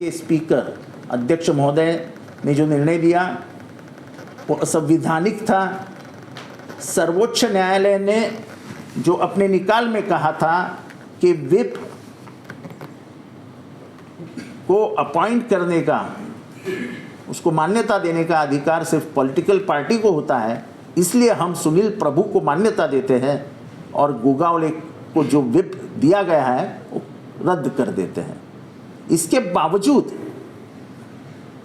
के स्पीकर अध्यक्ष महोदय ने जो निर्णय दिया वो असंवैधानिक था। सर्वोच्च न्यायालय ने जो अपने निकाल में कहा था कि विप को अपॉइंट करने का, उसको मान्यता देने का अधिकार सिर्फ पॉलिटिकल पार्टी को होता है, इसलिए हम सुनील प्रभु को मान्यता देते हैं और गोगावले को जो विप दिया गया है वो रद्द कर देते हैं। इसके बावजूद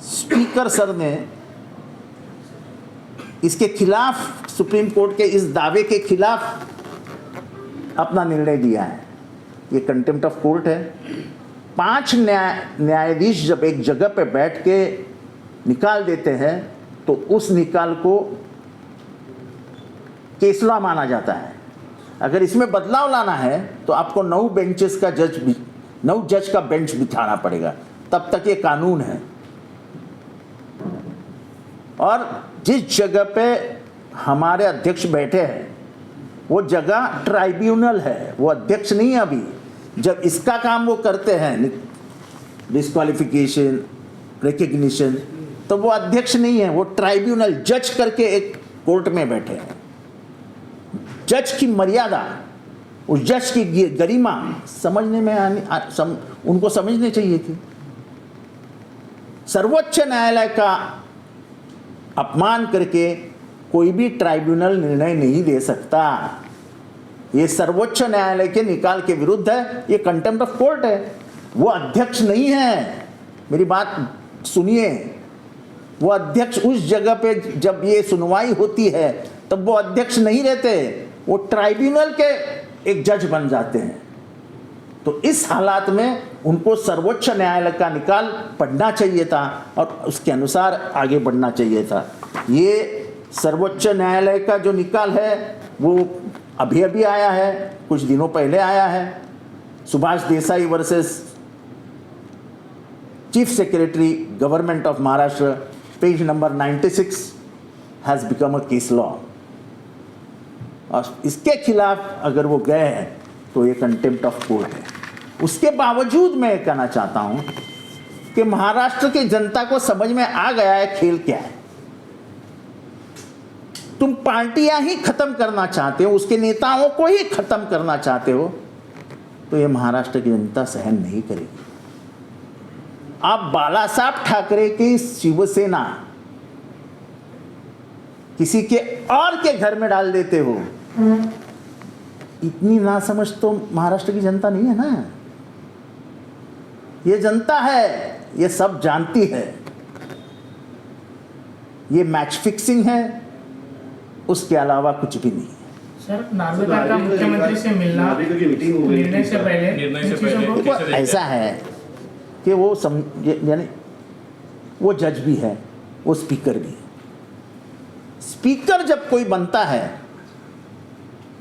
स्पीकर सर ने इसके खिलाफ, सुप्रीम कोर्ट के इस दावे के खिलाफ अपना निर्णय दिया है। ये कंटेम्प्ट ऑफ कोर्ट है। 5 न्यायाधीश जब एक जगह पे बैठ के निकाल देते हैं तो उस निकाल को केस लॉ माना जाता है। अगर इसमें बदलाव लाना है तो आपको 9 जज का बेंच बिठाना पड़ेगा, तब तक ये कानून है। और जिस जगह पे हमारे अध्यक्ष बैठे हैं वो जगह ट्राइब्यूनल है, वो अध्यक्ष नहीं है। अभी जब इसका काम वो करते हैं, डिस्क्वालिफिकेशन, रिकग्निशन, तो वो अध्यक्ष नहीं है, वो ट्राइब्यूनल जज करके एक कोर्ट में बैठे हैं। जज की मर्यादा, उस जज की गरिमा समझने में उनको समझनी चाहिए थी। सर्वोच्च न्यायालय का अपमान करके कोई भी ट्राइब्यूनल निर्णय नहीं दे सकता। ये सर्वोच्च न्यायालय के निकाल के विरुद्ध है, ये कंटेम्प्ट ऑफ कोर्ट है। वो अध्यक्ष नहीं है, मेरी बात सुनिए। वो अध्यक्ष उस जगह पे जब ये सुनवाई होती है तब वो अध्यक्ष नहीं रहते, वो ट्राइब्यूनल के एक जज बन जाते हैं। तो इस हालात में उनको सर्वोच्च न्यायालय का निकाल पढ़ना चाहिए था और उसके अनुसार आगे बढ़ना चाहिए था। ये सर्वोच्च न्यायालय का जो निकाल है वो अभी अभी आया है, कुछ दिनों पहले आया है। Subhash Desai versus chief secretary government of Maharashtra, page number 96 has become a case law. और इसके खिलाफ अगर वो गए हैं तो ये कंटेम्प्ट ऑफ कोर्ट है। उसके बावजूद मैं कहना चाहता हूं कि महाराष्ट्र की जनता को समझ में आ गया है खेल क्या है। तुम पार्टियां ही खत्म करना चाहते हो, उसके नेताओं को ही खत्म करना चाहते हो, तो ये महाराष्ट्र की जनता सहन नहीं करेगी। आप बाला साहब ठाकरे की शिवसेना किसी के और के घर में डाल देते हो, इतनी नासमझ तो महाराष्ट्र की जनता नहीं है ना। ये जनता है, ये सब जानती है। ये मैच फिक्सिंग है, उसके अलावा कुछ भी नहीं है। सर, नार्वेकर का मुख्यमंत्री से मिलना निर्णय से पहले ऐसा है कि वो यानी वो जज भी है, वो स्पीकर भी है। स्पीकर जब कोई बनता है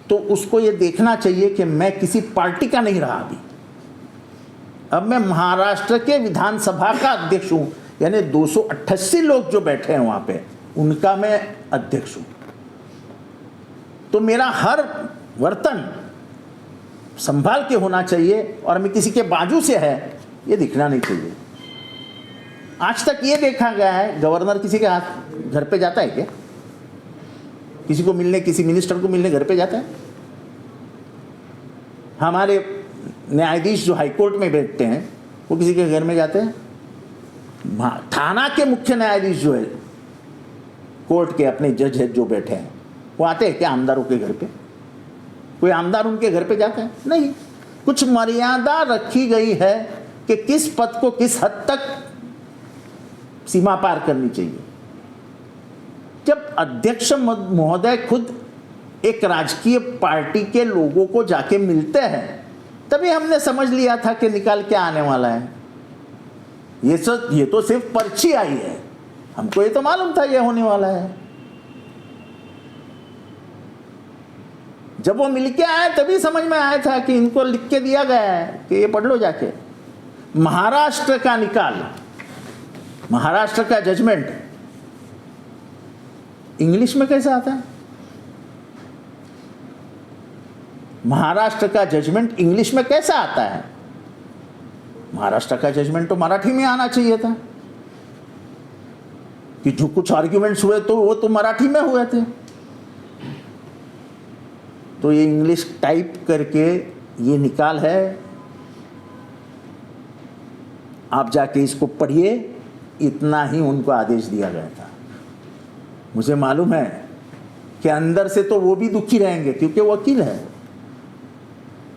तो उसको ये देखना चाहिए कि मैं किसी पार्टी का नहीं रहा। अभी अब मैं महाराष्ट्र के विधानसभा का अध्यक्ष हूं, यानी 288 लोग जो बैठे हैं वहां पे, उनका मैं अध्यक्ष हूं। तो मेरा हर वर्तन संभाल के होना चाहिए और मैं किसी के बाजू से है ये दिखना नहीं चाहिए। आज तक ये देखा गया है, गवर्नर किसी के हाथ घर पे जाता है क्या? किसी को मिलने, किसी मिनिस्टर को मिलने घर पे जाता है? हमारे न्यायाधीश जो हाईकोर्ट में बैठते हैं वो किसी के घर में जाते हैं? थाना के मुख्य न्यायाधीश जो है, कोर्ट के अपने जज है जो बैठे हैं, वो आते हैं क्या आमदारों के घर पे? कोई आमदार उनके घर पे जाता है? नहीं। कुछ मर्यादा रखी गई है कि किस पद को किस हद तक सीमा पार करनी चाहिए। जब अध्यक्ष महोदय खुद एक राजकीय पार्टी के लोगों को जाके मिलते हैं तभी हमने समझ लिया था कि निकाल क्या आने वाला है। ये तो सिर्फ पर्ची आई है, हमको ये तो मालूम था ये होने वाला है। जब वो मिलके आए तभी समझ में आया था कि इनको लिख के दिया गया है कि ये पढ़ लो जाके। महाराष्ट्र का निकाल, महाराष्ट्र का जजमेंट इंग्लिश में कैसे आता है? महाराष्ट्र का जजमेंट इंग्लिश में कैसा आता है? महाराष्ट्र का जजमेंट तो मराठी में आना चाहिए था कि जो कुछ आर्ग्यूमेंट्स हुए तो वो तो मराठी में हुए थे। तो ये इंग्लिश टाइप करके ये निकाल है, आप जाके इसको पढ़िए, इतना ही उनको आदेश दिया गया था। मुझे मालूम है कि अंदर से तो वो भी दुखी रहेंगे क्योंकि वो वकील है,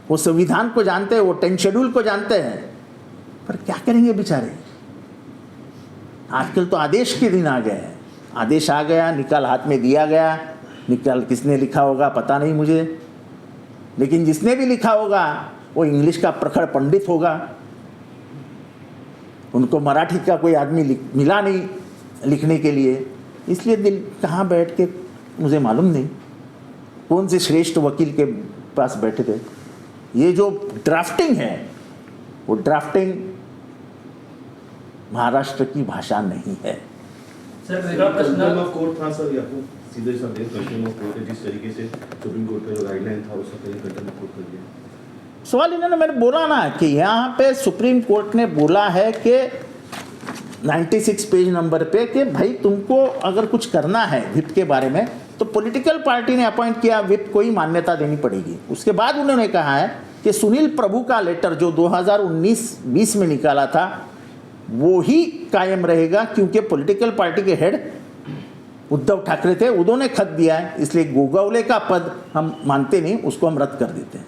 वो संविधान को जानते हैं, वो 10 शेड्यूल को जानते हैं, पर क्या करेंगे बेचारे। आजकल तो आदेश के दिन आ गए हैं, आदेश आ गया, निकाल हाथ में दिया गया, निकाल किसने लिखा होगा पता नहीं मुझे, लेकिन जिसने भी लिखा होगा वो इंग्लिश का प्रखर पंडित होगा। उनको मराठी का कोई आदमी मिला नहीं लिखने के लिए, इसलिए दिल कहाँ बैठ के मुझे मालूम नहीं कौन से श्रेष्ठ वकील के पास बैठे थे। ये जो ड्राफ्टिंग है वो ड्राफ्टिंग महाराष्ट्र की भाषा नहीं है। सर मेरा प्रश्न कोर्ट था सर, या तो सीधे साधे कंटेम्प्ट ऑफ कोर्ट, जिस तरीके से सुप्रीम कोर्ट का जो गाइडलाइन था उससे पहले कंटेम्प्ट ऑफ कोर्ट कर दिया। सवाल इन्होंने मैंने बोला ना कि यहाँ पे सुप्रीम कोर्ट ने बोला है कि 96 पेज नंबर पे कि भाई तुमको अगर कुछ करना है विप के बारे में तो पॉलिटिकल पार्टी ने अपॉइंट किया, विप को ही मान्यता देनी पड़ेगी। उसके बाद उन्होंने कहा है कि सुनील प्रभु का लेटर जो 2019-20 में निकाला था वो ही कायम रहेगा, क्योंकि पॉलिटिकल पार्टी के हेड उद्धव ठाकरे थे, उन्होंने खत दिया है, इसलिए गोगावले का पद हम मानते नहीं, उसको हम रद्द कर देते हैं।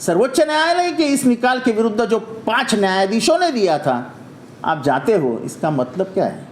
सर्वोच्च न्यायालय के इस निकाल के विरुद्ध जो 5 न्यायाधीशों ने दिया था, आप जाते हो, इसका मतलब क्या है?